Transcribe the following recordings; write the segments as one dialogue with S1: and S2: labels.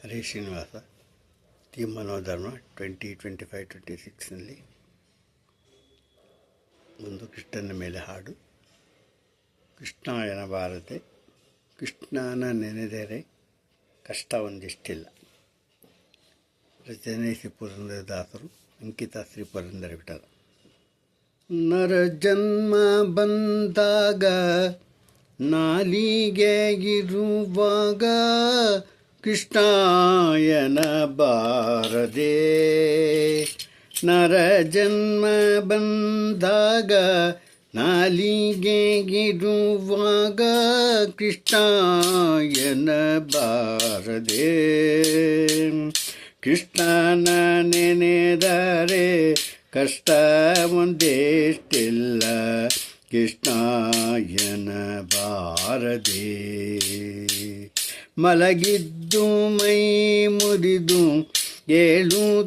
S1: Harish Srinivasa team ಮನೋಧರ್ಮ 2025-26ನಲ್ಲಿ ಒಂದು ಕೃಷ್ಣನ ಮೇಲೆ ಹಾಡು. ಕೃಷ್ಣಾಯನ ಬಾರದೆ ಕೃಷ್ಣನ ನೆನೆದರೆ ಕಷ್ಟ ಒಂದಿಷ್ಟಿಲ್ಲ. ರಚನೆ ಶ್ರೀ ಪುರಂದರದಾಸರು, ಅಂಕಿತ ಶ್ರೀ ಪುರಂದರ ವಿಠಲ. ನರ ಜನ್ಮ ಬಂದಾಗ ನಾಲಿಗೆ ಇರುವಾಗ ಕೃಷ್ಣಾಯನ ಬಾರದೆ. ನರ ಜನ್ಮ ಬಂದಾಗ ನಾಲಿಗೆ ಇರುವಾಗ ಕೃಷ್ಣಾಯನ ಬಾರದೆ. ಕೃಷ್ಣನ ನೆನೆದರೆ ಕಷ್ಟ ಒಂದೆಷ್ಟಿಲ್ಲ. ಕೃಷ್ಣಾಯನ ಬಾರದೆ. ಮಲಗಿದ್ದು ಮೈ ಮುರಿದು ಏಳುತ್ತಲೊಮ್ಮೆ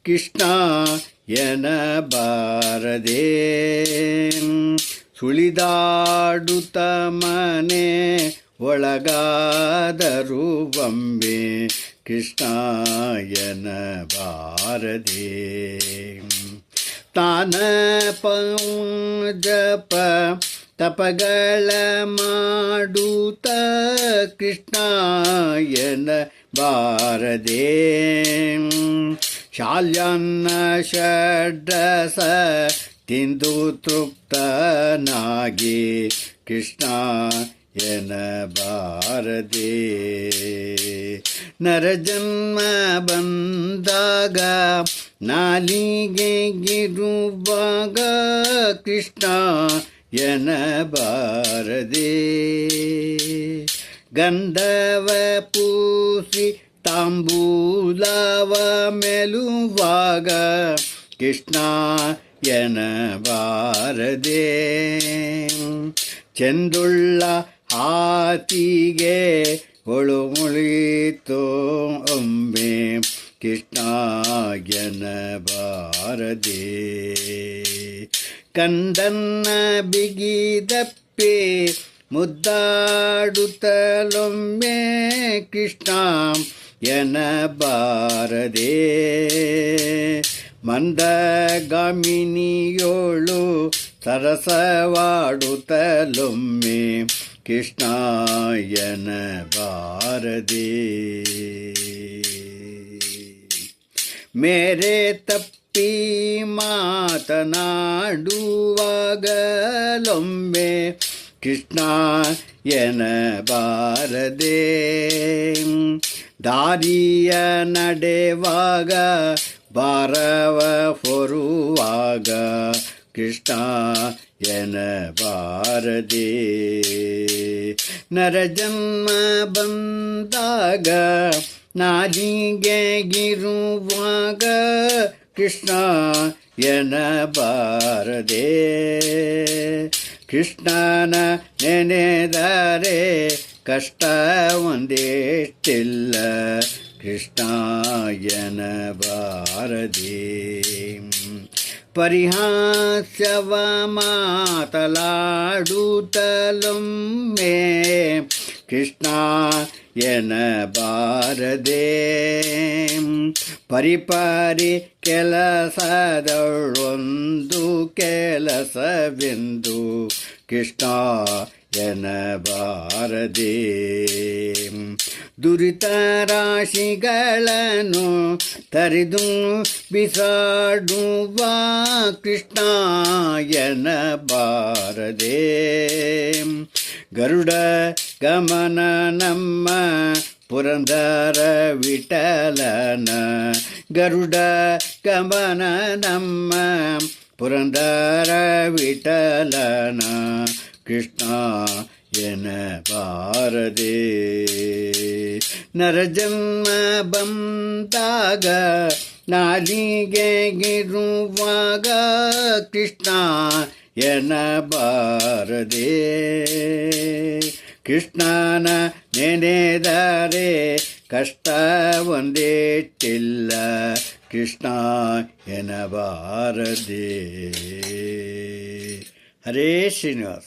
S1: ಕೃಷ್ಣಾಯನ ಬಾರದೆ. ಸುಳಿದಾಡುತ್ತ ಮನೆ ಒಳಗಾದರೂ ಒಮ್ಮೆ ಕೃಷ್ಣಾಯನ ಬಾರದೆ. ತಾನ ಜಪ ತಪಗಳ ಮಾಡುತ್ತ ಕೃಷ್ಣಾಯನ ಬಾರದೆ. ಶಾಲ್ಯನ್ನ ಷಡ್ರಸ ತಿಂದು ತೃಪ್ತನಾಗಿ ಕೃಷ್ಣಾಯನ ಬಾರದೆ. ನರಜನ್ಮ ಬಂದಾಗ ನಾಲಿಗೆ ಇರುವಾಗ ಕೃಷ್ಣಾಯನ ಬಾರದೆ. ಗಂಧವ ಪೂಸಿ ತಾಂಬೂಲವ ಮೆಲುವಾಗ ಕೃಷ್ಣಾಯನ ಬಾರದೆ. ಚೆಂದುಳ್ಳ ಹಾತಿಗೆ ಒಳುಮುಳಿತೋ ಒಮ್ಮೆ ಕೃಷ್ಣಾಯನ ಬಾರದೆ. ಕಂದನ್ನ ಬಿಗಿದಪ್ಪೆ ಮುದ್ದಾಡುತ್ತಲೊಮ್ಮೆ ಕೃಷ್ಣಾಯನ ಬಾರದೆ. ಮಂದಗಾಮಿನಿಯೋಳು ಸರಸವಾಡುತ್ತಲೊಮ್ಮೆ ಕೃಷ್ಣಾಯನ ಬಾರದೆ. ಮೇರೆ ತಪ್ಪಿ ಮಾತನಾಡುವಾಗಲೊಮ್ಮೆ ಕೃಷ್ಣಾಯನ ಬಾರದೆ. ದಾರಿಯ ನಡೆವಾಗ ಭಾರವ ಹೊರುವಾಗ ಕೃಷ್ಣಾಯನ ಬಾರದೆ. ನರಜನ್ಮ ಬಂದಾಗ ನಾಲಿಗೆ ಇರುವಾಗ ಕೃಷ್ಣಾಯನ ಬಾರದೆ. ಕೃಷ್ಣನ ನೆನೆದರೆ ಕಷ್ಟ ಒಂದೆಷ್ಟಿಲ್ಲ. ಕೃಷ್ಣಾಯನ ಬಾರದೆ. ಪರಿಹಾಸ್ಯವ ಮಾತಲಾಡುತ್ತಲೊಮ್ಮೆ ಕೃಷ್ಣಾಯನ ಬಾರದೆ. ಪರಿಪಾರಿ ಕೆಲಸದೊಳೊಂದು ಕೆಲಸವೆಂದು ಕೃಷ್ಣಾಯನ ಬಾರದೆ. ದುರಿತ ರಾಶಿಗಳನ್ನು ತರಿದು ಬಿಸಾಡುವ ಕೃಷ್ಣಾಯನ ಬಾರದೆ. ಗರುಡ ಗಮನ ನಮ್ಮ ಪುರಂದರ ವಿಠಲನ. ಗರುಡ ಗಮನ ನಮ್ಮ ಪುರಂದರ ವಿಠಲನ. ಕೃಷ್ಣಾಯನ ಬಾರದೆ. ನರಜನ್ಮ ಬಂದಾಗ ನಾಲಿಗೆ ಇರುವಾಗ ಕೃಷ್ಣಾಯನ ಬಾರದೆ. ಕೃಷ್ಣನ ನೆನೆದರೆ ಕಷ್ಟ ಒಂದೆಷ್ಟಿಲ್ಲ. ಕೃಷ್ಣಾಯನ ಬಾರದೆ. ಹರೇ ಶ್ರೀನಿವಾಸ.